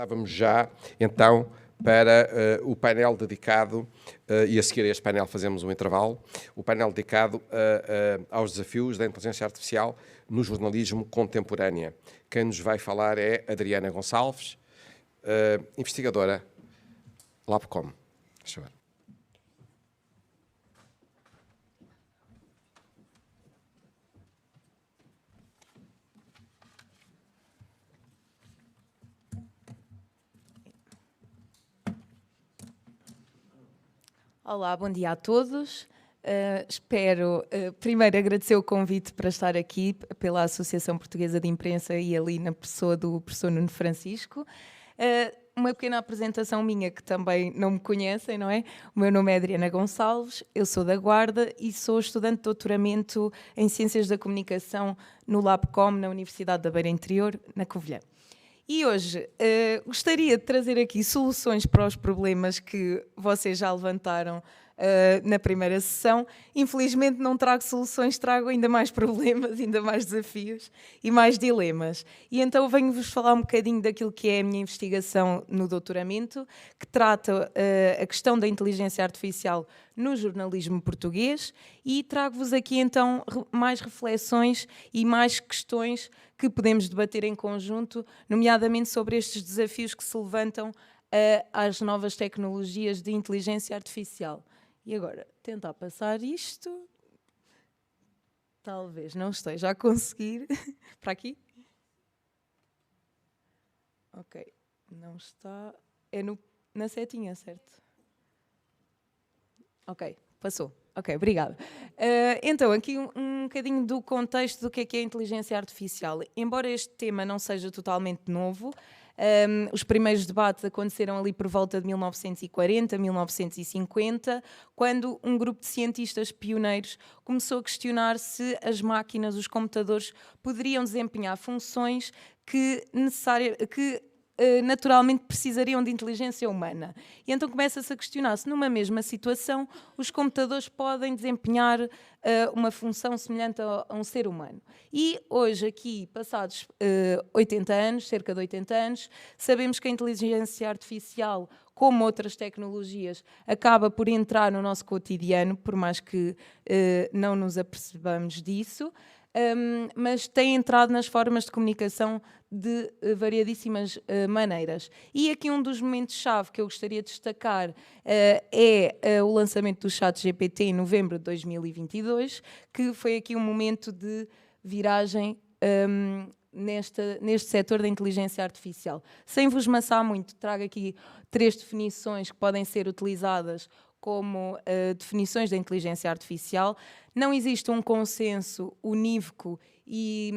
Passávamos já, então, para o painel dedicado, e a seguir a este painel fazemos um intervalo, o painel dedicado aos desafios da inteligência artificial no jornalismo contemporâneo. Quem nos vai falar é Adriana Gonçalves, investigadora Labcom. Deixa eu ver. Olá, bom dia a todos. Espero primeiro agradecer o convite para estar aqui pela Associação Portuguesa de Imprensa e ali na pessoa do professor Nuno Francisco. Uma pequena apresentação minha que também não me conhecem, não é? O meu nome é Adriana Gonçalves, eu sou da Guarda e sou estudante de doutoramento em Ciências da Comunicação no Labcom, na Universidade da Beira Interior, na Covilhã. E hoje gostaria de trazer aqui soluções para os problemas que vocês já levantaram na primeira sessão. Infelizmente não trago soluções, trago ainda mais problemas, ainda mais desafios e mais dilemas. E então venho-vos falar um bocadinho daquilo que é a minha investigação no doutoramento, que trata a questão da inteligência artificial no jornalismo português, e trago-vos aqui então mais reflexões e mais questões que podemos debater em conjunto, nomeadamente sobre estes desafios que se levantam às novas tecnologias de inteligência artificial. E agora, tentar passar isto. Talvez não esteja a conseguir. Para aqui? Ok, não está. É na setinha, certo? Ok, passou. Ok, obrigada. Então, aqui um bocadinho do contexto do que é a inteligência artificial. Embora este tema não seja totalmente novo, os primeiros debates aconteceram ali por volta de 1940, 1950, quando um grupo de cientistas pioneiros começou a questionar se as máquinas, os computadores, poderiam desempenhar funções que naturalmente precisariam de inteligência humana. E então começa-se a questionar se numa mesma situação os computadores podem desempenhar uma função semelhante a um ser humano. E hoje aqui, passados 80 anos, cerca de 80 anos, sabemos que a inteligência artificial, como outras tecnologias, acaba por entrar no nosso cotidiano, por mais que não nos apercebamos disso. Mas tem entrado nas formas de comunicação de variadíssimas maneiras. E aqui um dos momentos-chave que eu gostaria de destacar é o lançamento do ChatGPT em novembro de 2022, que foi aqui um momento de viragem neste setor da inteligência artificial. Sem vos maçar muito, trago aqui 3 definições que podem ser utilizadas como definições da inteligência artificial. Não existe um consenso unívoco e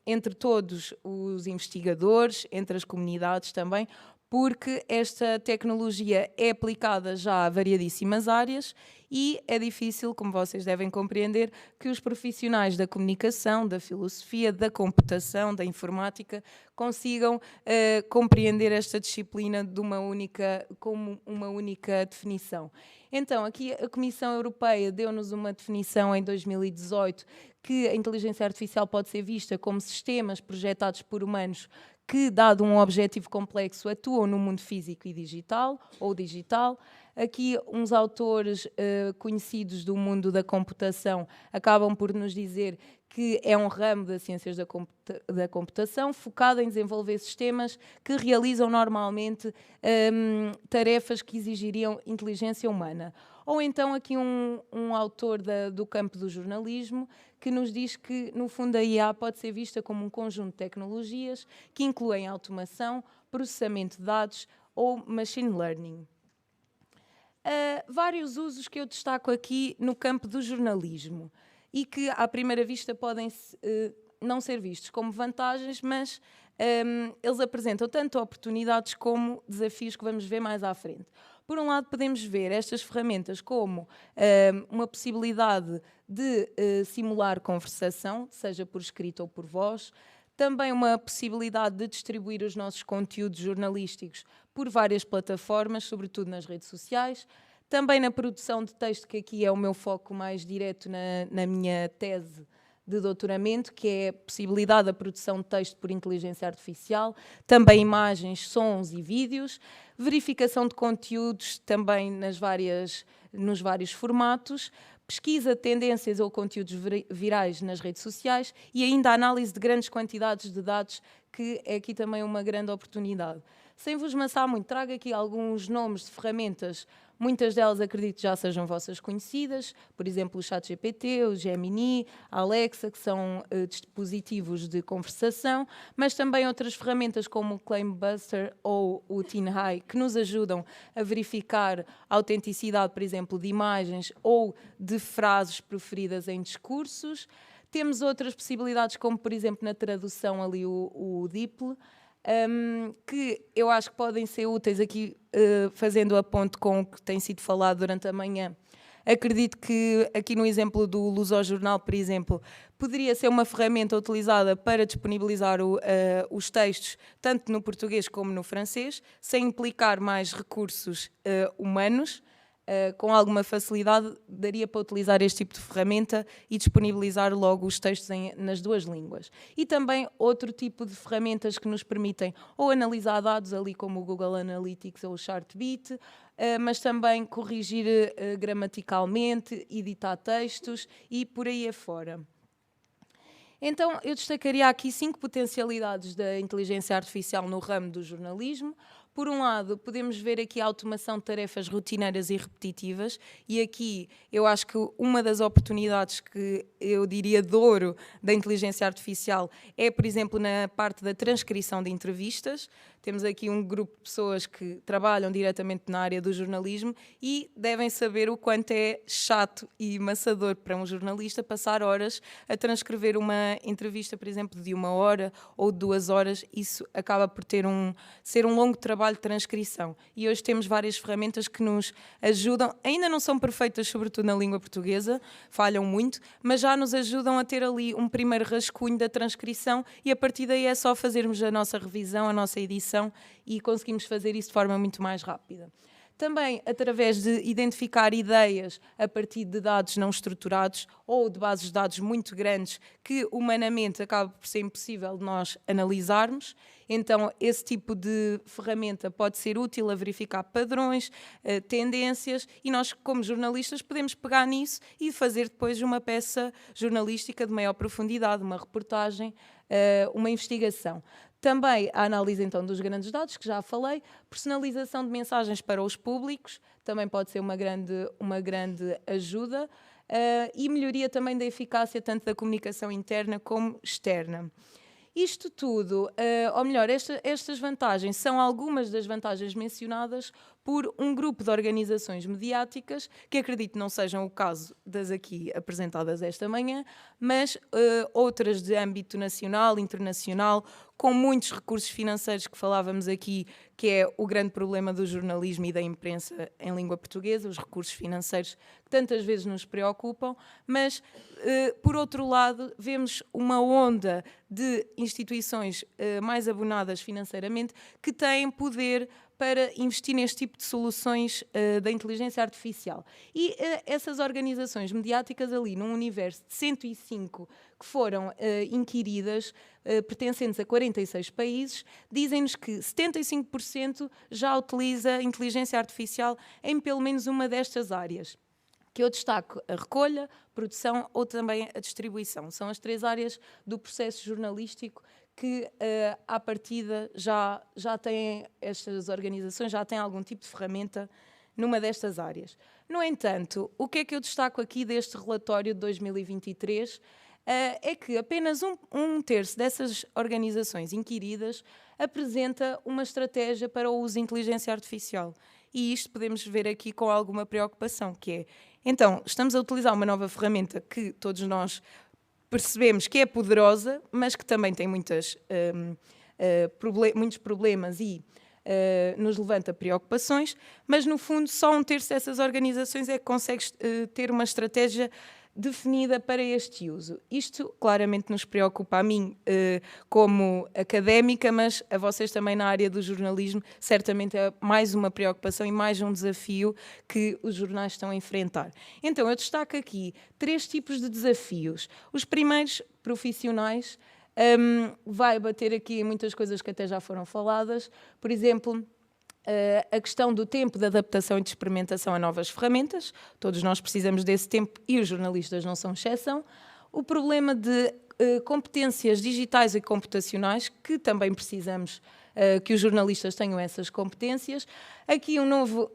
entre todos os investigadores, entre as comunidades também, porque esta tecnologia é aplicada já a variadíssimas áreas e é difícil, como vocês devem compreender, que os profissionais da comunicação, da filosofia, da computação, da informática, consigam compreender esta disciplina como uma única definição. Então, aqui a Comissão Europeia deu-nos uma definição em 2018 que a inteligência artificial pode ser vista como sistemas projetados por humanos que, dado um objetivo complexo, atuam no mundo físico e digital, ou digital. Aqui, uns autores conhecidos do mundo da computação acabam por nos dizer que é um ramo das ciências da computação focado em desenvolver sistemas que realizam normalmente tarefas que exigiriam inteligência humana. Ou então aqui um autor do campo do jornalismo que nos diz que, no fundo, a IA pode ser vista como um conjunto de tecnologias que incluem automação, processamento de dados ou machine learning. Vários usos que eu destaco aqui no campo do jornalismo e que, à primeira vista, podem não ser vistos como vantagens, mas eles apresentam tanto oportunidades como desafios que vamos ver mais à frente. Por um lado, podemos ver estas ferramentas como uma possibilidade de simular conversação, seja por escrito ou por voz, também uma possibilidade de distribuir os nossos conteúdos jornalísticos por várias plataformas, sobretudo nas redes sociais, também na produção de texto, que aqui é o meu foco mais direto na minha tese de doutoramento, que é a possibilidade da produção de texto por inteligência artificial, também imagens, sons e vídeos, verificação de conteúdos também nos vários formatos, pesquisa de tendências ou conteúdos virais nas redes sociais e ainda a análise de grandes quantidades de dados, que é aqui também uma grande oportunidade. Sem vos maçar muito, trago aqui alguns nomes de ferramentas. Muitas delas acredito já sejam vossas conhecidas, por exemplo, o ChatGPT, o Gemini, a Alexa, que são dispositivos de conversação, mas também outras ferramentas como o Claimbuster ou o TinHai, que nos ajudam a verificar a autenticidade, por exemplo, de imagens ou de frases proferidas em discursos. Temos outras possibilidades, como por exemplo na tradução ali o DeepL, que eu acho que podem ser úteis aqui, fazendo a ponte com o que tem sido falado durante a manhã. Acredito que aqui no exemplo do Lusojornal, por exemplo, poderia ser uma ferramenta utilizada para disponibilizar os textos, tanto no português como no francês, sem implicar mais recursos humanos. Com alguma facilidade, daria para utilizar este tipo de ferramenta e disponibilizar logo os textos nas duas línguas. E também outro tipo de ferramentas que nos permitem ou analisar dados, ali como o Google Analytics ou o Chartbeat, mas também corrigir gramaticalmente, editar textos e por aí afora. Então, eu destacaria aqui 5 potencialidades da inteligência artificial no ramo do jornalismo. Por um lado, podemos ver aqui a automação de tarefas rotineiras e repetitivas, e aqui eu acho que uma das oportunidades que eu diria de ouro da inteligência artificial é, por exemplo, na parte da transcrição de entrevistas. Temos aqui um grupo de pessoas que trabalham diretamente na área do jornalismo e devem saber o quanto é chato e maçador para um jornalista passar horas a transcrever uma entrevista, por exemplo, de 1 hora ou 2 horas. Isso acaba por ser um longo trabalho de transcrição. E hoje temos várias ferramentas que nos ajudam, ainda não são perfeitas, sobretudo na língua portuguesa, falham muito, mas já nos ajudam a ter ali um primeiro rascunho da transcrição e a partir daí é só fazermos a nossa revisão, a nossa edição e conseguimos fazer isso de forma muito mais rápida. Também através de identificar ideias a partir de dados não estruturados ou de bases de dados muito grandes que humanamente acaba por ser impossível de nós analisarmos. Então, esse tipo de ferramenta pode ser útil a verificar padrões, tendências, e nós, como jornalistas, podemos pegar nisso e fazer depois uma peça jornalística de maior profundidade, uma reportagem, uma investigação. Também a análise, então, dos grandes dados, que já falei, personalização de mensagens para os públicos, também pode ser uma grande ajuda, e melhoria também da eficácia tanto da comunicação interna como externa. Isto tudo, ou melhor, estas vantagens são algumas das vantagens mencionadas por um grupo de organizações mediáticas, que acredito não sejam o caso das aqui apresentadas esta manhã, mas outras de âmbito nacional, internacional, com muitos recursos financeiros que falávamos aqui, que é o grande problema do jornalismo e da imprensa em língua portuguesa, os recursos financeiros que tantas vezes nos preocupam, mas, por outro lado, vemos uma onda de instituições mais abonadas financeiramente que têm poder para investir neste tipo de soluções da inteligência artificial. E essas organizações mediáticas ali, num universo de 105 que foram inquiridas, pertencentes a 46 países, dizem-nos que 75% já utiliza inteligência artificial em pelo menos uma destas áreas, que eu destaco a recolha, produção ou também a distribuição. São as 3 áreas do processo jornalístico que, à partida, já têm, estas organizações já têm algum tipo de ferramenta numa destas áreas. No entanto, o que é que eu destaco aqui deste relatório de 2023 é que apenas um terço dessas organizações inquiridas apresenta uma estratégia para o uso de inteligência artificial. E isto podemos ver aqui com alguma preocupação, que é, então, estamos a utilizar uma nova ferramenta que todos nós percebemos que é poderosa, mas que também tem muitos problemas e nos levanta preocupações, mas no fundo só um terço dessas organizações é que consegue ter uma estratégia definida para este uso. Isto claramente nos preocupa a mim como académica, mas a vocês também na área do jornalismo, certamente é mais uma preocupação e mais um desafio que os jornais estão a enfrentar. Então, eu destaco aqui 3 tipos de desafios. Os primeiros, profissionais, vai bater aqui em muitas coisas que até já foram faladas, por exemplo, a questão do tempo de adaptação e de experimentação a novas ferramentas, todos nós precisamos desse tempo e os jornalistas não são exceção. O problema de competências digitais e computacionais, que também precisamos que os jornalistas tenham essas competências. Aqui um novo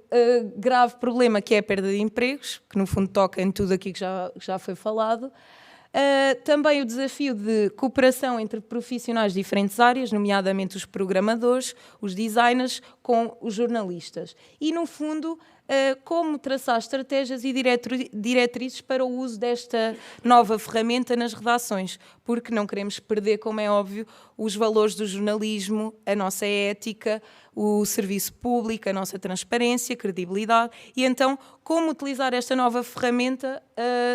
grave problema que é a perda de empregos, que no fundo toca em tudo aqui que já foi falado. Também o desafio de cooperação entre profissionais de diferentes áreas, nomeadamente os programadores, os designers, com os jornalistas. E, no fundo, como traçar estratégias e diretrizes para o uso desta nova ferramenta nas redações, porque não queremos perder, como é óbvio, os valores do jornalismo, a nossa ética, o serviço público, a nossa transparência, credibilidade, e então como utilizar esta nova ferramenta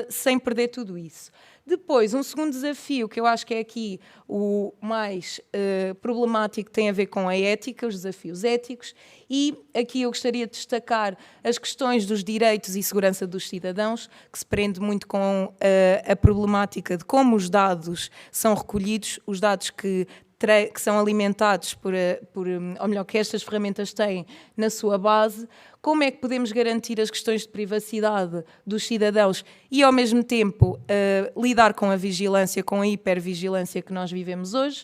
sem perder tudo isso. Depois, um segundo desafio, que eu acho que é aqui o mais problemático, tem a ver com a ética, os desafios éticos, e aqui eu gostaria de destacar as questões dos direitos e segurança dos cidadãos, que se prende muito com a problemática de como os dados são recolhidos, os dados que são alimentados ou melhor, que estas ferramentas têm na sua base, como é que podemos garantir as questões de privacidade dos cidadãos e, ao mesmo tempo, lidar com a vigilância, com a hipervigilância que nós vivemos hoje.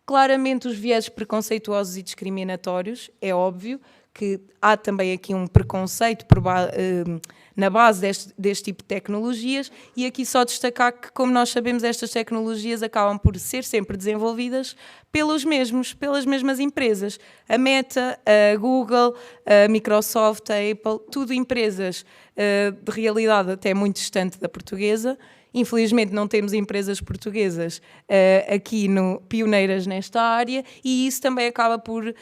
Claramente, os vieses preconceituosos e discriminatórios, é óbvio que há também aqui um preconceito na base deste tipo de tecnologias, e aqui só destacar que, como nós sabemos, estas tecnologias acabam por ser sempre desenvolvidas pelas mesmas empresas. A Meta, a Google, a Microsoft, a Apple, tudo empresas de realidade até muito distante da portuguesa. Infelizmente não temos empresas portuguesas aqui pioneiras nesta área, e isso também acaba por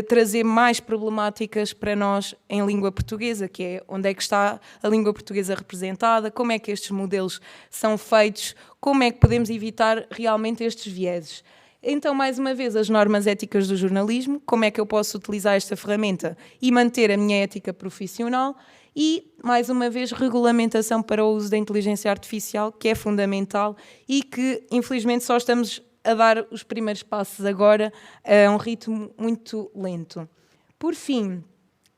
trazer mais problemáticas para nós em língua portuguesa, que é onde é que está a língua portuguesa representada, como é que estes modelos são feitos, como é que podemos evitar realmente estes vieses. Então, mais uma vez, as normas éticas do jornalismo, como é que eu posso utilizar esta ferramenta e manter a minha ética profissional. E, mais uma vez, regulamentação para o uso da inteligência artificial, que é fundamental e que, infelizmente, só estamos a dar os primeiros passos agora a um ritmo muito lento. Por fim,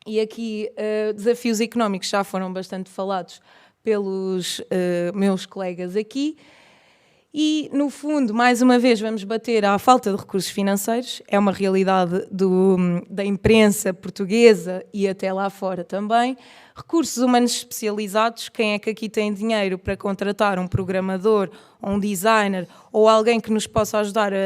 e aqui desafios económicos já foram bastante falados pelos meus colegas aqui, e, no fundo, mais uma vez, vamos bater à falta de recursos financeiros. É uma realidade da imprensa portuguesa e até lá fora também. Recursos humanos especializados. Quem é que aqui tem dinheiro para contratar um programador, ou um designer, ou alguém que nos possa ajudar a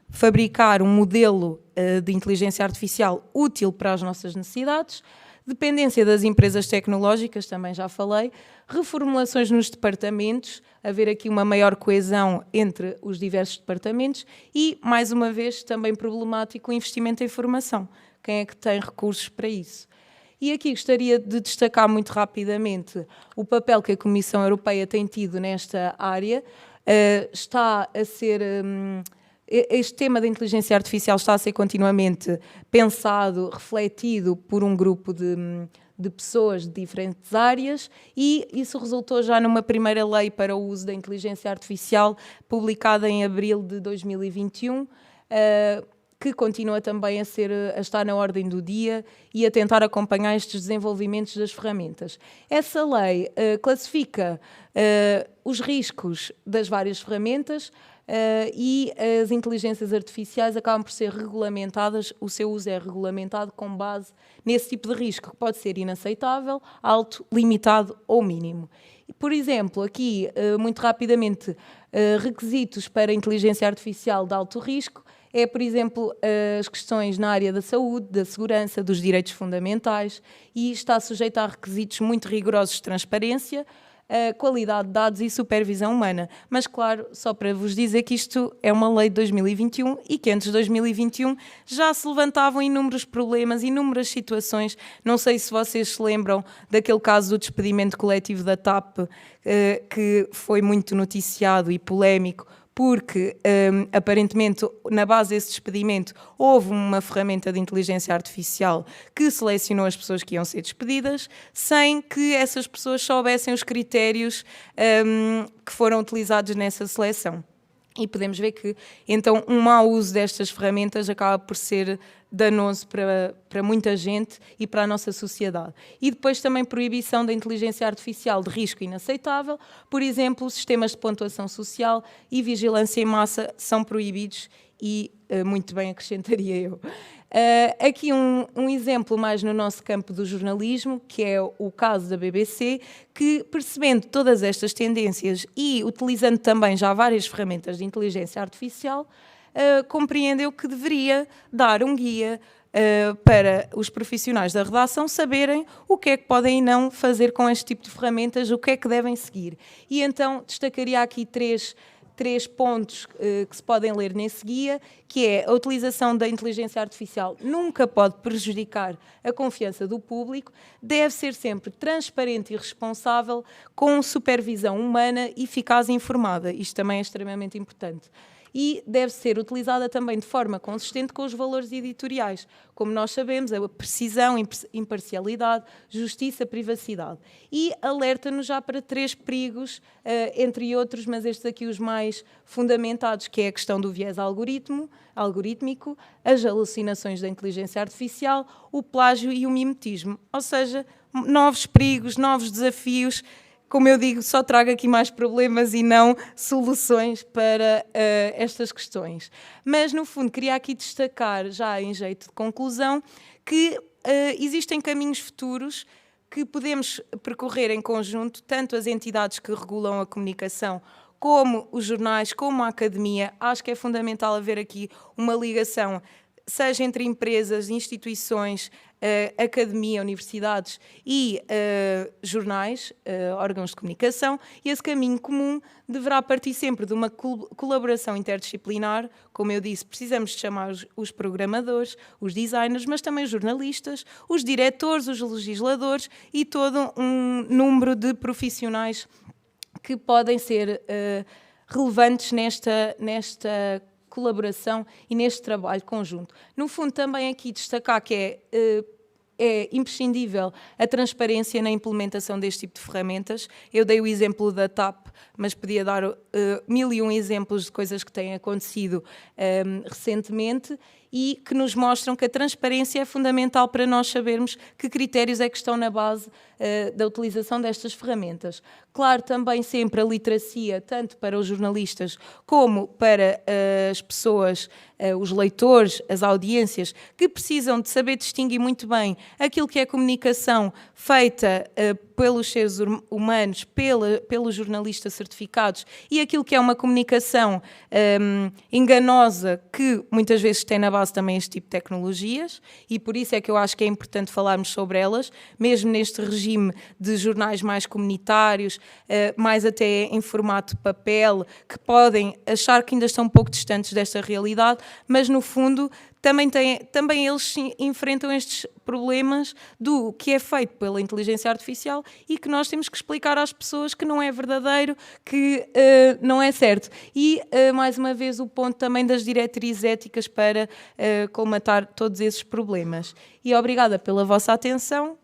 fabricar um modelo de inteligência artificial útil para as nossas necessidades? Dependência das empresas tecnológicas, também já falei. Reformulações nos departamentos, haver aqui uma maior coesão entre os diversos departamentos e, mais uma vez, também problemático o investimento em formação. Quem é que tem recursos para isso? E aqui gostaria de destacar muito rapidamente o papel que a Comissão Europeia tem tido nesta área. Está a ser... Este tema da inteligência artificial está a ser continuamente pensado, refletido por um grupo de pessoas de diferentes áreas, e isso resultou já numa primeira lei para o uso da inteligência artificial, publicada em abril de 2021, que continua também a estar na ordem do dia e a tentar acompanhar estes desenvolvimentos das ferramentas. Essa lei classifica os riscos das várias ferramentas, e as inteligências artificiais acabam por ser regulamentadas, o seu uso é regulamentado com base nesse tipo de risco, que pode ser inaceitável, alto, limitado ou mínimo. Por exemplo, aqui, muito rapidamente, requisitos para a inteligência artificial de alto risco é, por exemplo, as questões na área da saúde, da segurança, dos direitos fundamentais, e está sujeita a requisitos muito rigorosos de transparência, qualidade de dados e supervisão humana. Mas, claro, só para vos dizer que isto é uma lei de 2021 e que antes de 2021 já se levantavam inúmeros problemas, inúmeras situações. Não sei se vocês se lembram daquele caso do despedimento coletivo da TAP, que foi muito noticiado e polémico, porque aparentemente na base desse despedimento houve uma ferramenta de inteligência artificial que selecionou as pessoas que iam ser despedidas sem que essas pessoas soubessem os critérios que foram utilizados nessa seleção. E podemos ver que, então, um mau uso destas ferramentas acaba por ser danoso para muita gente e para a nossa sociedade. E depois também proibição da inteligência artificial de risco inaceitável. Por exemplo, sistemas de pontuação social e vigilância em massa são proibidos e, muito bem, acrescentaria eu. Aqui um exemplo mais no nosso campo do jornalismo, que é o caso da BBC, que, percebendo todas estas tendências e utilizando também já várias ferramentas de inteligência artificial, compreendeu que deveria dar um guia para os profissionais da redação saberem o que é que podem e não fazer com este tipo de ferramentas, o que é que devem seguir. E então destacaria aqui três pontos que se podem ler nesse guia, que é a utilização da inteligência artificial nunca pode prejudicar a confiança do público, deve ser sempre transparente e responsável, com supervisão humana, eficaz e informada. Isto também é extremamente importante. E deve ser utilizada também de forma consistente com os valores editoriais. Como nós sabemos, a precisão, imparcialidade, justiça, privacidade. E alerta-nos já para 3 perigos, entre outros, mas estes aqui os mais fundamentados, que é a questão do viés algorítmico, as alucinações da inteligência artificial, o plágio e o mimetismo. Ou seja, novos perigos, novos desafios. Como eu digo, só trago aqui mais problemas e não soluções para estas questões. Mas, no fundo, queria aqui destacar, já em jeito de conclusão, que existem caminhos futuros que podemos percorrer em conjunto, tanto as entidades que regulam a comunicação, como os jornais, como a academia. Acho que é fundamental haver aqui uma ligação, seja entre empresas, instituições, academia, universidades e jornais, órgãos de comunicação, e esse caminho comum deverá partir sempre de uma colaboração interdisciplinar. Como eu disse, precisamos de chamar os programadores, os designers, mas também os jornalistas, os diretores, os legisladores e todo um número de profissionais que podem ser relevantes nesta colaboração e neste trabalho conjunto. No fundo, também aqui destacar que é imprescindível a transparência na implementação deste tipo de ferramentas. Eu dei o exemplo da TAP, mas podia dar 1001 exemplos de coisas que têm acontecido recentemente e que nos mostram que a transparência é fundamental para nós sabermos que critérios é que estão na base da utilização destas ferramentas. Claro, também sempre a literacia, tanto para os jornalistas como para as pessoas, os leitores, as audiências, que precisam de saber distinguir muito bem aquilo que é comunicação feita pelos seres humanos, pelos jornalistas certificados e aquilo que é uma comunicação enganosa, que muitas vezes tem na base também este tipo de tecnologias, e por isso é que eu acho que é importante falarmos sobre elas, mesmo neste regime de jornais mais comunitários, mais até em formato de papel, que podem achar que ainda estão um pouco distantes desta realidade, mas no fundo também eles enfrentam estes problemas do que é feito pela inteligência artificial e que nós temos que explicar às pessoas que não é verdadeiro, que não é certo. E, mais uma vez, o ponto também das diretrizes éticas para colmatar todos esses problemas. E obrigada pela vossa atenção.